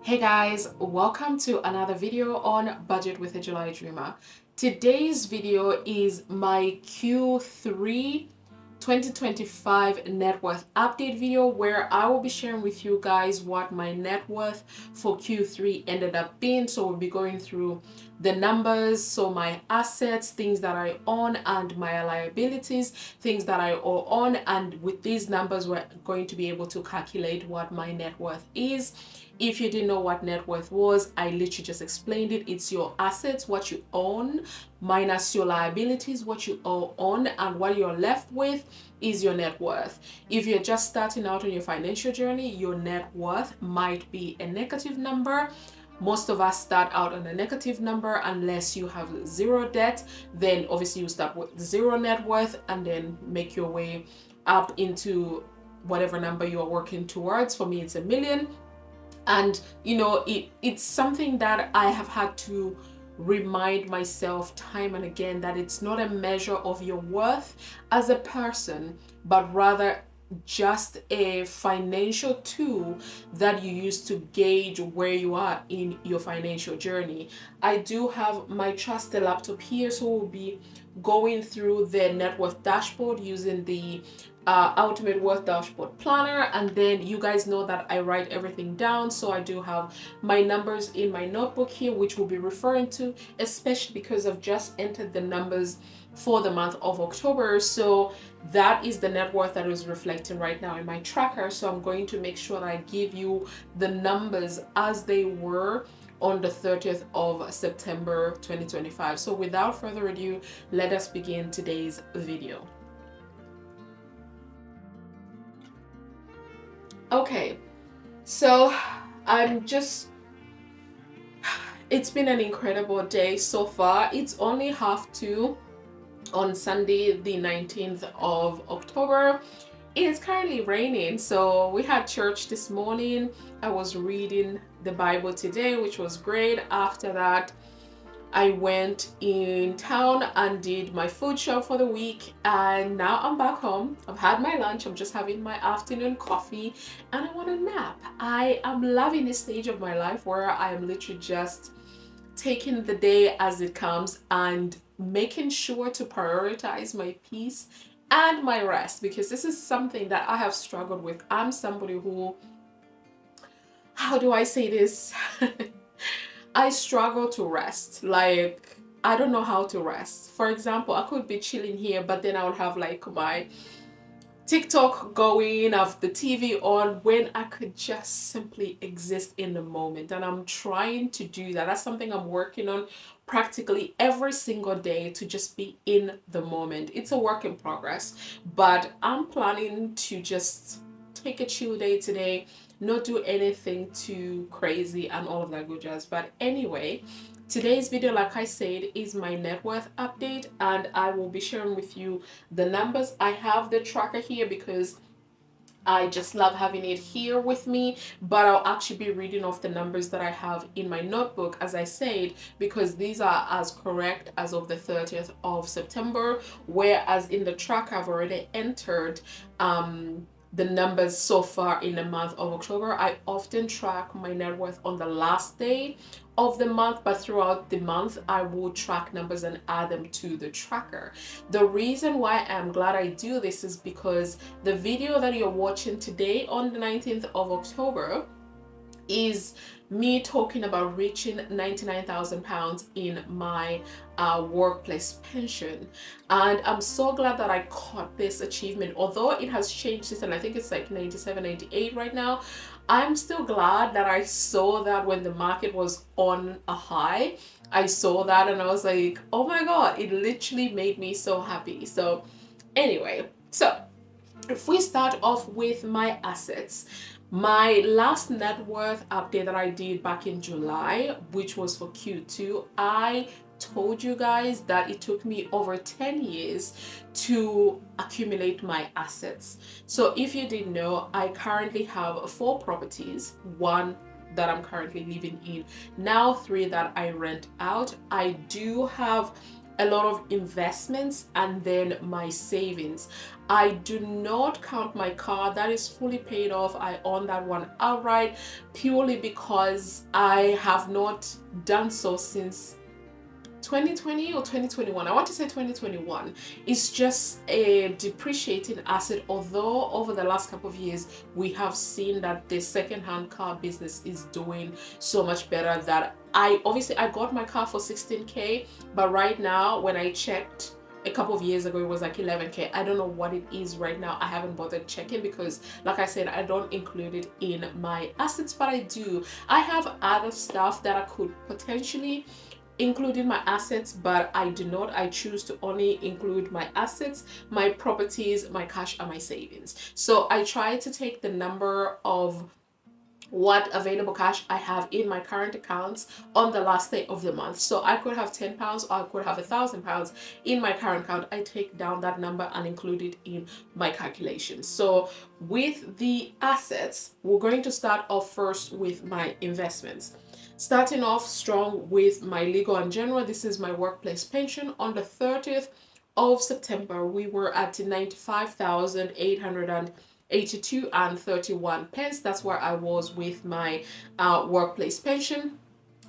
Hey guys, welcome to another video on Budget with a July Dreamer. Today's video is my Q3 2025 net worth update video where I will be sharing with you guys what my net worth for Q3 ended up being. So we'll be going through the numbers, so my assets, things that I own, and my liabilities, things that I owe on. And with these numbers, we're going to be able to calculate what my net worth is. If you didn't know what net worth was, I literally just explained it. It's your assets, what you own, minus your liabilities, what you owe on, and what you're left with is your net worth. If you're just starting out on your financial journey, your net worth might be a negative number. Most of us start out on a negative number unless you have zero debt. Then obviously you start with zero net worth and then make your way up into whatever number you're working towards. For me, it's $1 million. And it's something that I have had to remind myself time and again, that it's not a measure of your worth as a person, but rather just a financial tool that you use to gauge where you are in your financial journey. I do have my trusted laptop here, so we'll be going through the net worth dashboard using the Ultimate Worth Dashboard Planner. And then you guys know that I write everything down, so I do have my numbers in my notebook here, which we'll be referring to, especially because I've just entered the numbers for the month of October. So that is the net worth that is reflecting right now in my tracker. So I'm going to make sure that I give you the numbers as they were on the 30th of September 2025. So without further ado, let us begin today's video. Okay, so it's been an incredible day so far. It's only 2:30 on Sunday, the 19th of October. It is currently raining, so we had church this morning. I was reading the Bible today, which was great. After that, I went in town and did my food shop for the week, and now I'm back home. I've had my lunch, I'm just having my afternoon coffee, and I want a nap. I am loving this stage of my life where I am literally just taking the day as it comes and making sure to prioritize my peace and my rest, because this is something that I have struggled with. I'm somebody who, how do I say this? I struggle to rest. Like, I don't know how to rest. For example, I could be chilling here, but then I would have like my TikTok going, have the TV on, when I could just simply exist in the moment. And I'm trying to do that. That's something I'm working on practically every single day, to just be in the moment. It's a work in progress, but I'm planning to just take a chill day today, not do anything too crazy and all of that good jazz. But anyway, today's video, like I said, is my net worth update, and I will be sharing with you the numbers. I have the tracker here because I just love having it here with me, but I'll actually be reading off the numbers that I have in my notebook, as I said, because these are as correct as of the 30th of September, whereas in the tracker I've already entered the numbers so far in the month of October. I often track my net worth on the last day of the month, but throughout the month I will track numbers and add them to the tracker. The reason why I'm glad I do this is because the video that you're watching today on the 19th of October is me talking about reaching £99,000 in my workplace pension, and I'm so glad that I caught this achievement. Although it has changed since, and I think it's like 97, 98 right now, I'm still glad that I saw that when the market was on a high. I saw that and I was like, oh my god, it literally made me so happy. So anyway, so if we start off with my assets, my last net worth update that I did back in July, which was for Q2, I told you guys that it took me over 10 years to accumulate my assets. So if you didn't know, I currently have 4 properties, 1 that I'm currently living in, now 3 that I rent out. I do have a lot of investments, and then my savings. I do not count my car. That is fully paid off. I own that one outright, purely because I have not done so since 2020 or 2021. I want to say 2021. It's just a depreciating asset, although over the last couple of years we have seen that the second-hand car business is doing so much better. That I got my car for 16k, but right now when I checked a couple of years ago it was like 11k. I don't know what it is right now. I haven't bothered checking because, like I said, I don't include it in my assets, but I have other stuff that I could potentially including my assets, but I do not. I choose to only include my assets, my properties, my cash, and my savings. So I try to take the number of what available cash I have in my current accounts on the last day of the month. So I could have £10 or I could have £1,000 in my current account. I take down that number and include it in my calculations. So with the assets, we're going to start off first with my investments. Starting off strong with my legal and general. This is my workplace pension. On the 30th of September, we were at 95,882 and 31 pence. That's where I was with my workplace pension.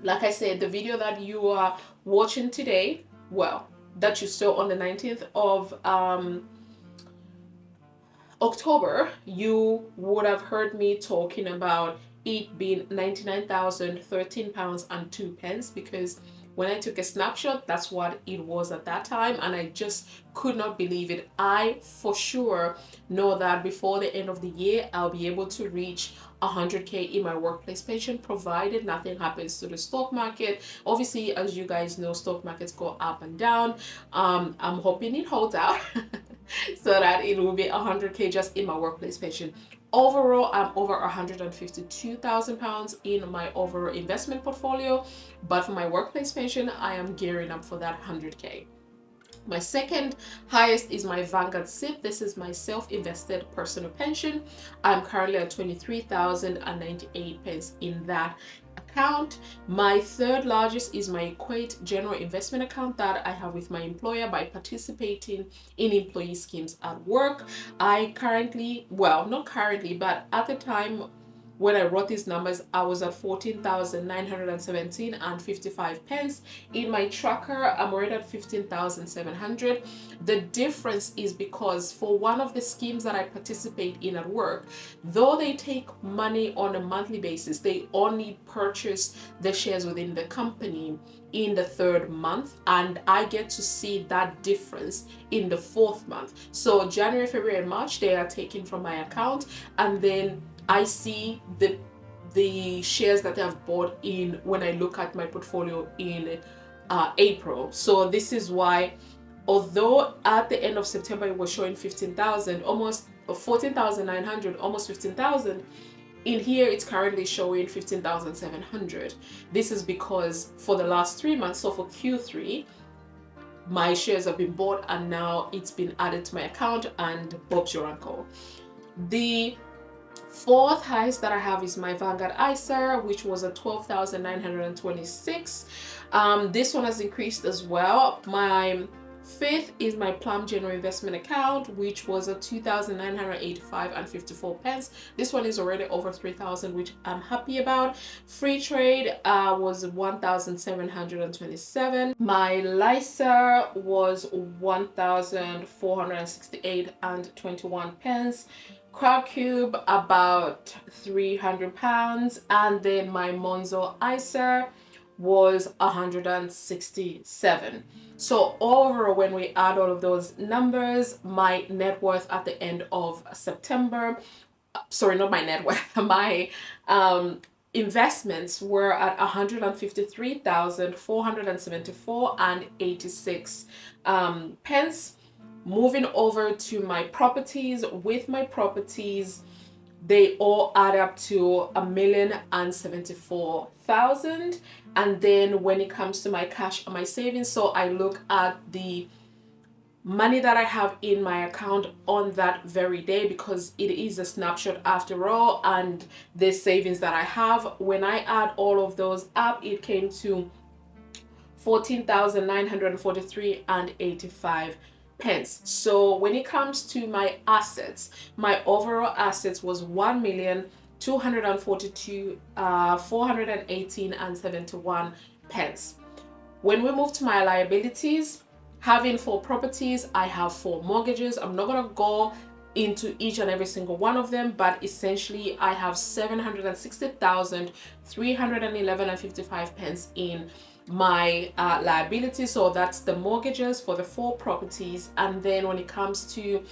Like I said, the video that you are watching today, well, that you saw on the 19th of October, you would have heard me talking about it being £99,013 and 2 pence, because when I took a snapshot, that's what it was at that time, and I just could not believe it. I for sure know that before the end of the year I'll be able to reach 100k in my workplace pension, provided nothing happens to the stock market. Obviously, as you guys know, stock markets go up and down. I'm hoping it holds out so that it will be 100k just in my workplace pension. Overall, I'm over £152,000 in my overall investment portfolio, but for my workplace pension, I am gearing up for that 100k. My second highest is my Vanguard SIP. This is my self-invested personal pension. I'm currently at 23,098 pence in that account. My third largest is my Equate general investment account that I have with my employer by participating in employee schemes at work. I currently, well, not currently, but at the time when I wrote these numbers, I was at 14,917 and 55 pence. In my tracker, I'm already at 15,700. The difference is because for one of the schemes that I participate in at work, though they take money on a monthly basis, they only purchase the shares within the company in the third month, and I get to see that difference in the fourth month. So January, February, and March, they are taken from my account, and then I see the shares that I've bought in when I look at my portfolio in April. So this is why, although at the end of September it was showing 15,000, almost 14,900, almost 15,000, in here it's currently showing 15,700. This is because for the last 3 months, so for Q3, my shares have been bought and now it's been added to my account, and Bob's your uncle. The fourth highest that I have is my Vanguard ISA, which was at 12,926. This one has increased as well. My fifth is my Plum General Investment Account, which was at 2,985 and 54 pence. This one is already over 3,000, which I'm happy about. Free Trade was 1,727. My LISA was 1,468 and 21 pence. Crowdcube about £300, and then my Monzo ISA was 167. So overall, when we add all of those numbers, my net worth at the end of September, sorry, not my net worth, my investments were at 153,474 and 86 pence. Moving over to my properties, with my properties, they all add up to 1,074,000. And then when it comes to my cash and my savings, so I look at the money that I have in my account on that very day, because it is a snapshot after all, and the savings that I have, when I add all of those up, it came to 14,943 and 85 pence. So when it comes to my assets, my overall assets was 1,242 418 and 71 pence. When we move to my liabilities, having 4 properties, I have 4 mortgages. I'm not gonna go into each and every single one of them, but essentially I have 760,311 and 55 pence in my liabilities. So that's the mortgages for the 4 properties. And then when it comes to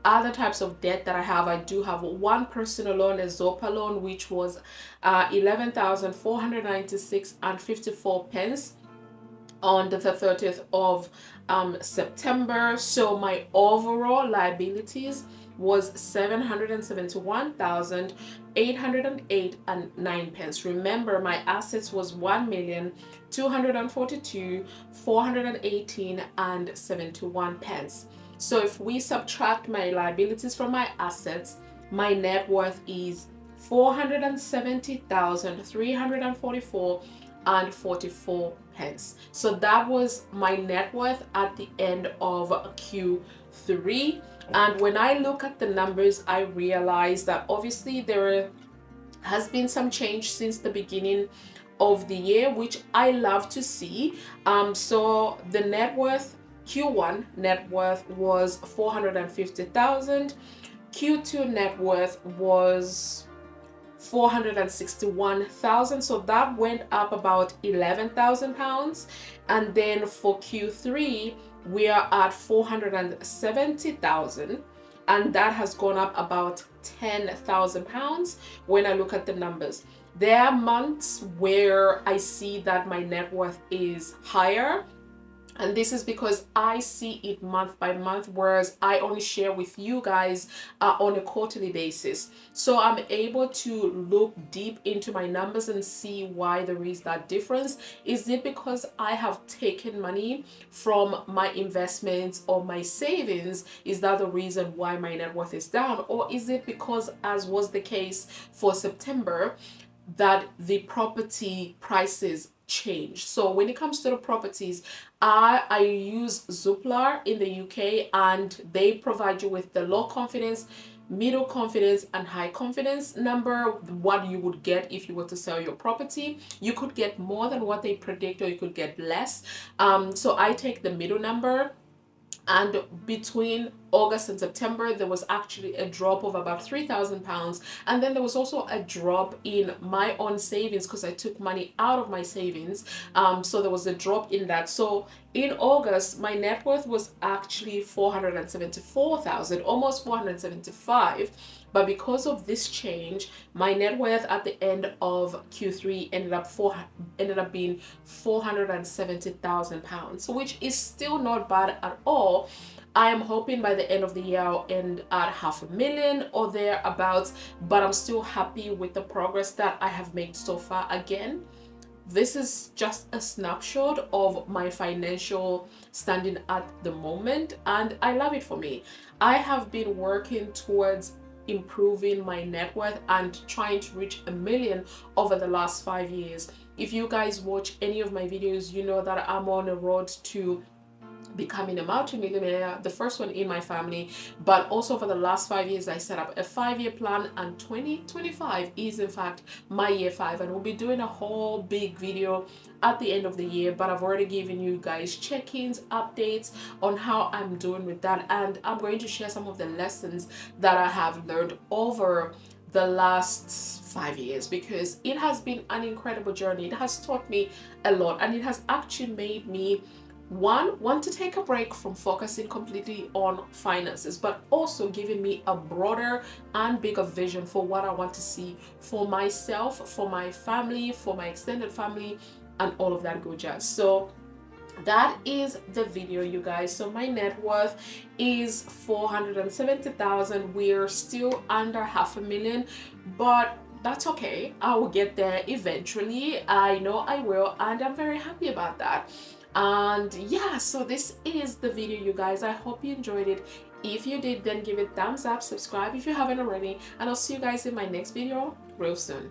other types of debt that I have, I do have one personal loan, a Zopa loan, which was 11,496 and 54 pence on the 30th of September. So my overall liabilities was 771,808 and 9 pence. Remember, my assets was 1,242 418 and 71 pence. So if we subtract my liabilities from my assets, my net worth is 470,344 and 44 pence. So that was my net worth at the end of Q3. And when I look at the numbers, I realize that obviously there has been some change since the beginning of the year, which I love to see. So the net worth, Q1 net worth was 450,000. Q2 net worth was 461,000, so that went up about 11,000 pounds. And then for Q3 we are at 470,000, and that has gone up about 10,000 pounds. When I look at the numbers, there are months where I see that my net worth is higher, and this is because I see it month by month, whereas I only share with you guys on a quarterly basis. So I'm able to look deep into my numbers and see why there is that difference. Is it because I have taken money from my investments or my savings? Is that the reason why my net worth is down? Or is it because, as was the case for September, that the property prices change? So when it comes to the properties, I use Zoopla in the UK, and they provide you with the low confidence, middle confidence, and high confidence number, what you would get if you were to sell your property. You could get more than what they predict, or you could get less. So I take the middle number. And between August and September, there was actually a drop of about 3,000 pounds. And then there was also a drop in my own savings, because I took money out of my savings. So there was a drop in that. So in August, my net worth was actually 474,000, almost 475. But because of this change, my net worth at the end of Q3 ended up being 470,000 pounds, which is still not bad at all. I am hoping by the end of the year I'll end at 500,000 or thereabouts, but I'm still happy with the progress that I have made so far. Again, this is just a snapshot of my financial standing at the moment, and I love it for me. I have been working towards improving my net worth and trying to reach 1 million over the last 5 years. If you guys watch any of my videos, you know that I'm on a road to becoming a multi-millionaire, the first one in my family. But also for the last 5 years, I set up a 5-year plan, and 2025 is in fact my year 5, and we'll be doing a whole big video at the end of the year. But I've already given you guys check-ins, updates on how I'm doing with that, and I'm going to share some of the lessons that I have learned over the last 5 years, because it has been an incredible journey. It has taught me a lot, and it has actually made me want to take a break from focusing completely on finances, but also giving me a broader and bigger vision for what I want to see for myself, for my family, for my extended family, and all of that good jazz. So that is the video, you guys. So my net worth is 470,000. We're still under 500,000, but that's okay. I will get there eventually. I know I will, and I'm very happy about that. And yeah, so this is the video, you guys. I hope you enjoyed it. If you did, then give it thumbs up, subscribe if you haven't already, and I'll see you guys in my next video real soon.